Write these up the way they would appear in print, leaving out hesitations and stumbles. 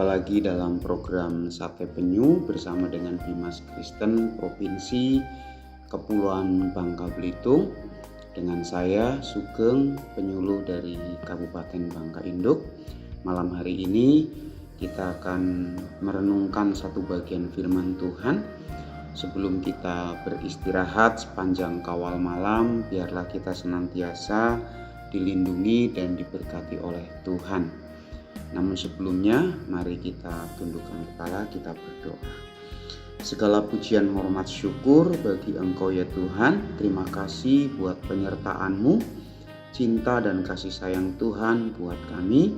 Berjumpa lagi dalam program Sate Penyu bersama dengan Bimas Kristen Provinsi Kepulauan Bangka Belitung. Dengan saya Sugeng, penyuluh dari Kabupaten Bangka Induk. Malam hari ini kita akan merenungkan satu bagian firman Tuhan. Sebelum kita beristirahat sepanjang kawal malam, biarlah kita senantiasa dilindungi dan diberkati oleh Tuhan. Namun sebelumnya, mari kita tundukkan kepala, kita berdoa. Segala pujian, hormat, syukur bagi Engkau ya Tuhan. Terima kasih buat penyertaan-Mu, cinta dan kasih sayang Tuhan buat kami.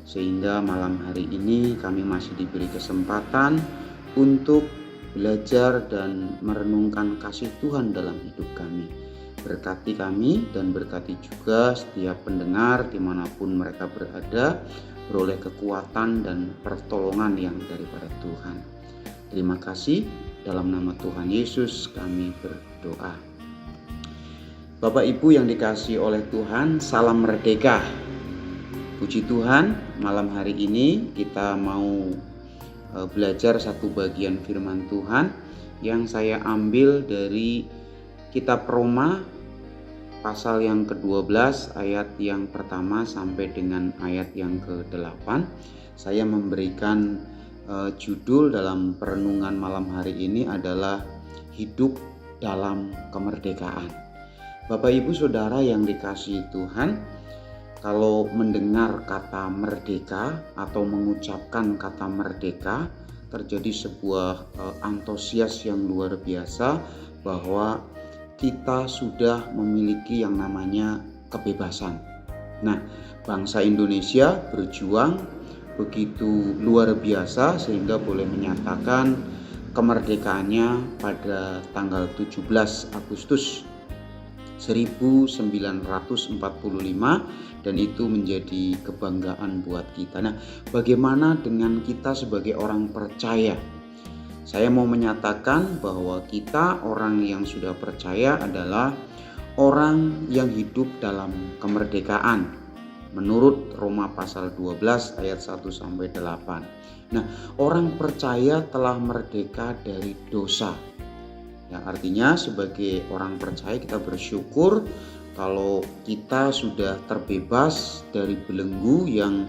Sehingga malam hari ini kami masih diberi kesempatan untuk belajar dan merenungkan kasih Tuhan dalam hidup kami. Berkati kami dan berkati juga setiap pendengar dimanapun mereka berada, beroleh kekuatan dan pertolongan yang daripada Tuhan. Terima kasih, dalam nama Tuhan Yesus kami berdoa. Bapak Ibu yang dikasihi oleh Tuhan, salam merdeka. Puji Tuhan, malam hari ini kita mau belajar satu bagian firman Tuhan yang saya ambil dari kitab Roma pasal yang ke-12 ayat yang pertama sampai dengan ayat yang ke-8. Saya memberikan judul dalam perenungan malam hari ini adalah hidup dalam kemerdekaan. Bapak Ibu Saudara yang dikasihi Tuhan, kalau mendengar kata merdeka atau mengucapkan kata merdeka, terjadi sebuah antusias yang luar biasa bahwa kita sudah memiliki yang namanya kebebasan. Nah, bangsa Indonesia berjuang begitu luar biasa sehingga boleh menyatakan kemerdekaannya pada tanggal 17 Agustus 1945 dan itu menjadi kebanggaan buat kita. Nah, bagaimana dengan kita sebagai orang percaya? Saya mau menyatakan bahwa kita orang yang sudah percaya adalah orang yang hidup dalam kemerdekaan menurut Roma pasal 12 ayat 1 sampai 8. Nah, orang percaya telah merdeka dari dosa. Ya, artinya sebagai orang percaya kita bersyukur kalau kita sudah terbebas dari belenggu yang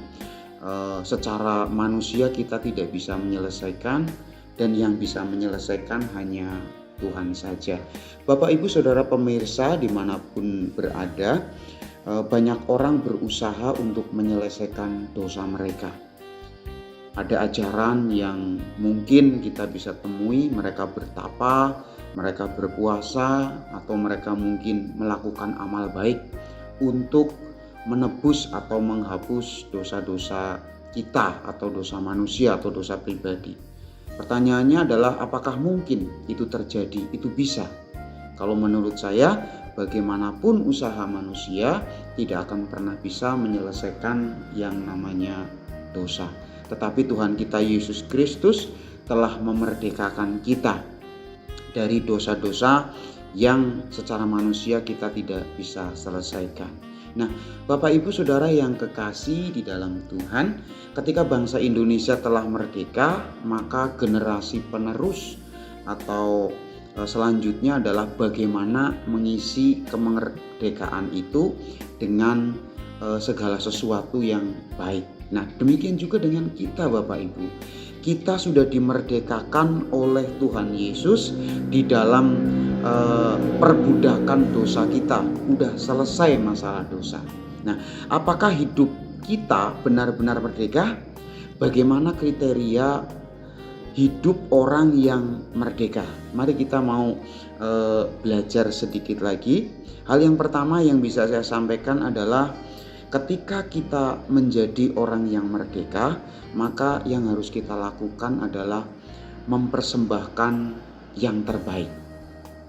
secara manusia kita tidak bisa menyelesaikan, dan yang bisa menyelesaikan hanya Tuhan saja. Bapak Ibu Saudara pemirsa dimanapun berada, banyak orang berusaha untuk menyelesaikan dosa mereka. Ada ajaran yang mungkin kita bisa temui, mereka bertapa, mereka berpuasa, atau mereka mungkin melakukan amal baik untuk menebus atau menghapus dosa-dosa kita atau dosa manusia atau dosa pribadi. Pertanyaannya adalah apakah mungkin itu terjadi? Itu bisa. Kalau menurut saya, bagaimanapun usaha manusia tidak akan pernah bisa menyelesaikan yang namanya dosa. Tetapi Tuhan kita Yesus Kristus telah memerdekakan kita dari dosa-dosa yang secara manusia kita tidak bisa selesaikan. Nah, Bapak Ibu Saudara yang kekasih di dalam Tuhan, ketika bangsa Indonesia telah merdeka, maka generasi penerus atau selanjutnya adalah bagaimana mengisi kemerdekaan itu dengan segala sesuatu yang baik. Nah, demikian juga dengan kita Bapak Ibu. Kita sudah dimerdekakan oleh Tuhan Yesus di dalam perbudakan dosa kita. Udah selesai masalah dosa. Nah, apakah hidup kita benar-benar merdeka? Bagaimana kriteria hidup orang yang merdeka? Mari kita mau belajar sedikit lagi. Hal yang pertama yang bisa saya sampaikan adalah ketika kita menjadi orang yang merdeka, maka yang harus kita lakukan adalah mempersembahkan yang terbaik.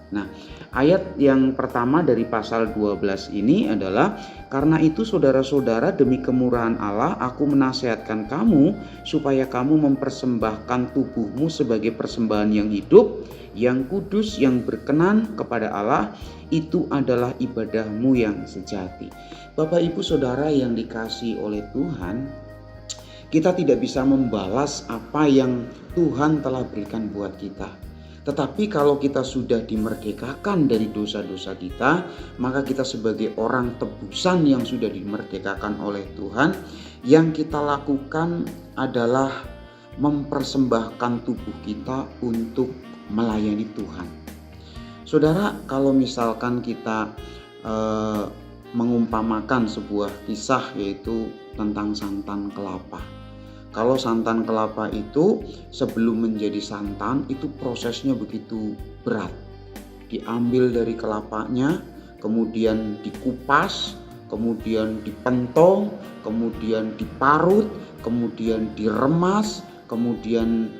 Nah, ayat yang pertama dari pasal 12 ini adalah, karena itu saudara-saudara, demi kemurahan Allah aku menasihatkan kamu supaya kamu mempersembahkan tubuhmu sebagai persembahan yang hidup, yang kudus, yang berkenan kepada Allah. Itu adalah ibadahmu yang sejati. Bapak Ibu Saudara yang dikasihi oleh Tuhan, Kita tidak bisa membalas apa yang Tuhan telah berikan buat kita. Tetapi kalau kita sudah dimerdekakan dari dosa-dosa kita, maka kita sebagai orang tebusan yang sudah dimerdekakan oleh Tuhan, yang kita lakukan adalah mempersembahkan tubuh kita untuk melayani Tuhan. Saudara, kalau misalkan kita mengumpamakan sebuah kisah, yaitu tentang santan kelapa. Kalau santan kelapa itu sebelum menjadi santan itu prosesnya begitu berat. Diambil dari kelapanya, kemudian dikupas, kemudian dipentong, kemudian diparut, kemudian diremas, kemudian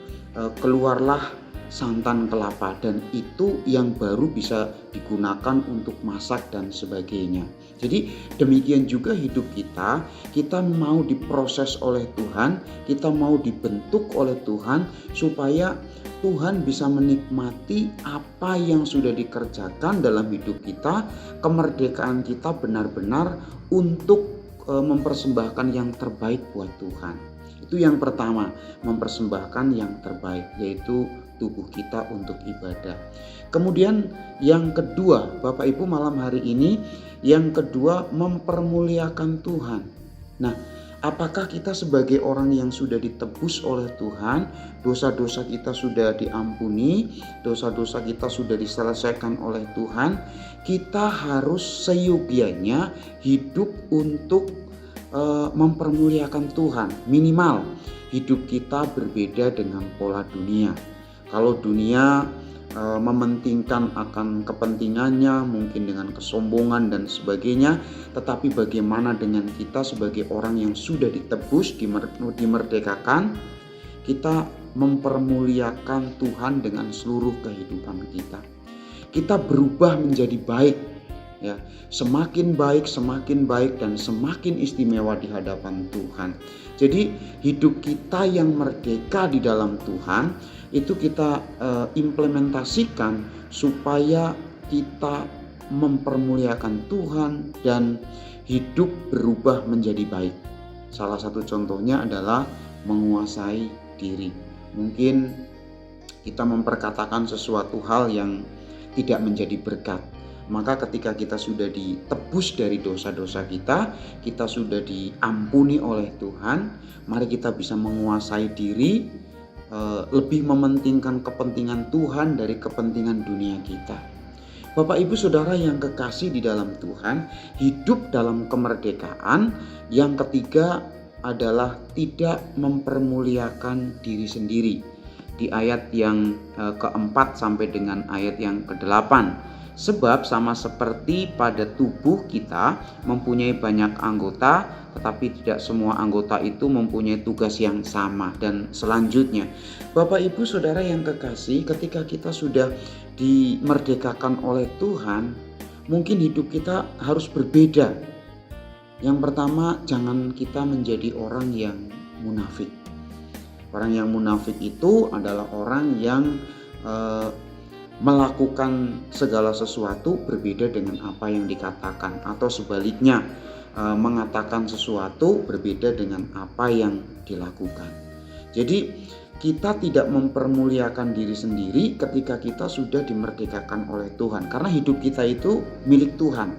keluarlah santan kelapa, dan itu yang baru bisa digunakan untuk masak dan sebagainya. Jadi demikian juga hidup kita mau diproses oleh Tuhan, kita mau dibentuk oleh Tuhan supaya Tuhan bisa menikmati apa yang sudah dikerjakan dalam hidup kita. Kemerdekaan kita benar-benar untuk mempersembahkan yang terbaik buat Tuhan. Itu yang pertama, mempersembahkan yang terbaik, yaitu tubuh kita untuk ibadah. Kemudian yang kedua, Bapak Ibu, malam hari ini yang kedua, mempermuliakan Tuhan. Nah, apakah kita sebagai orang yang sudah ditebus oleh Tuhan, dosa-dosa kita sudah diampuni, dosa-dosa kita sudah diselesaikan oleh Tuhan, kita harus seyogianya hidup untuk mempermuliakan Tuhan. Minimal hidup kita berbeda dengan pola dunia. Kalau dunia mementingkan akan kepentingannya, mungkin dengan kesombongan dan sebagainya, tetapi bagaimana dengan kita sebagai orang yang sudah ditebus, dimerdekakan, kita mempermuliakan Tuhan dengan seluruh kehidupan kita. Kita berubah menjadi baik, ya, semakin baik dan semakin istimewa di hadapan Tuhan. Jadi hidup kita yang merdeka di dalam Tuhan itu kita implementasikan supaya kita mempermuliakan Tuhan dan hidup berubah menjadi baik. Salah satu contohnya adalah menguasai diri. Mungkin kita memperkatakan sesuatu hal yang tidak menjadi berkat. Maka ketika kita sudah ditebus dari dosa-dosa kita sudah diampuni oleh Tuhan, mari kita bisa menguasai diri, lebih mementingkan kepentingan Tuhan dari kepentingan dunia kita. Bapak Ibu Saudara yang kekasih di dalam Tuhan, hidup dalam kemerdekaan. Yang ketiga adalah tidak mempermuliakan diri sendiri. Di ayat yang keempat sampai dengan ayat yang ke-8. Sebab sama seperti pada tubuh kita mempunyai banyak anggota, tetapi tidak semua anggota itu mempunyai tugas yang sama. Dan selanjutnya, Bapak Ibu Saudara yang kekasih, ketika kita sudah dimerdekakan oleh Tuhan, mungkin hidup kita harus berbeda. Yang pertama, jangan kita menjadi orang yang munafik. Orang yang munafik itu adalah orang yang melakukan segala sesuatu berbeda dengan apa yang dikatakan, atau sebaliknya mengatakan sesuatu berbeda dengan apa yang dilakukan. Jadi kita tidak mempermuliakan diri sendiri ketika kita sudah dimerdekakan oleh Tuhan, karena hidup kita itu milik Tuhan,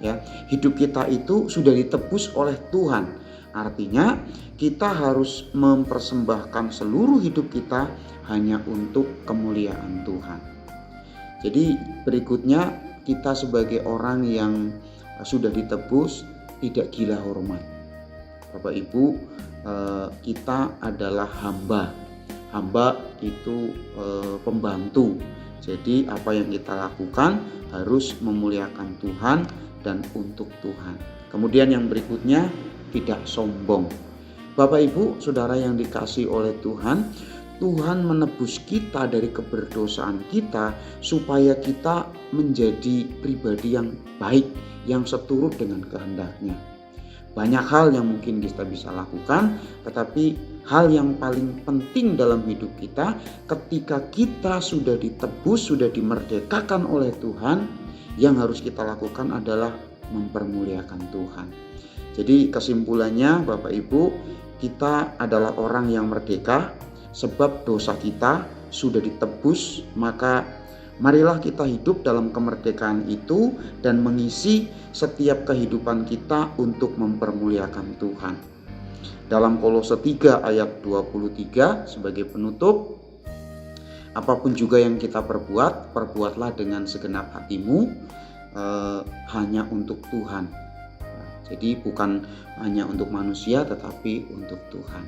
ya. Hidup kita itu sudah ditebus oleh Tuhan. Artinya kita harus mempersembahkan seluruh hidup kita hanya untuk kemuliaan Tuhan. Jadi berikutnya, kita sebagai orang yang sudah ditebus tidak gila hormat. Bapak Ibu, kita adalah hamba. Hamba itu pembantu. Jadi apa yang kita lakukan harus memuliakan Tuhan dan untuk Tuhan. Kemudian yang berikutnya, tidak sombong. Bapak Ibu Saudara yang dikasihi oleh Tuhan, Tuhan menebus kita dari keberdosaan kita supaya kita menjadi pribadi yang baik, yang seturut dengan kehendak-Nya. Banyak hal yang mungkin kita bisa lakukan, tetapi hal yang paling penting dalam hidup kita ketika kita sudah ditebus, sudah dimerdekakan oleh Tuhan, yang harus kita lakukan adalah mempermuliakan Tuhan. Jadi kesimpulannya Bapak Ibu, kita adalah orang yang merdeka sebab dosa kita sudah ditebus. Maka marilah kita hidup dalam kemerdekaan itu dan mengisi setiap kehidupan kita untuk mempermuliakan Tuhan. Dalam Kolose 3 ayat 23 sebagai penutup, apapun juga yang kita perbuat, perbuatlah dengan segenap hatimu, hanya untuk Tuhan. Jadi bukan hanya untuk manusia tetapi untuk Tuhan.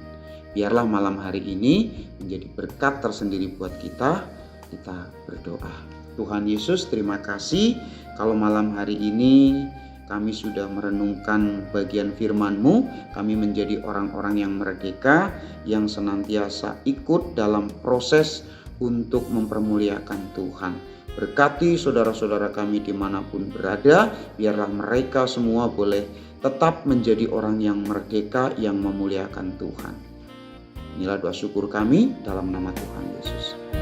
Biarlah malam hari ini menjadi berkat tersendiri buat kita. Kita berdoa. Tuhan Yesus, terima kasih kalau malam hari ini kami sudah merenungkan bagian firman-Mu. Kami menjadi orang-orang yang merdeka, yang senantiasa ikut dalam proses untuk mempermuliakan Tuhan. Berkati saudara-saudara kami dimanapun berada, biarlah mereka semua boleh tetap menjadi orang yang merdeka, yang memuliakan Tuhan. Inilah doa syukur kami dalam nama Tuhan Yesus.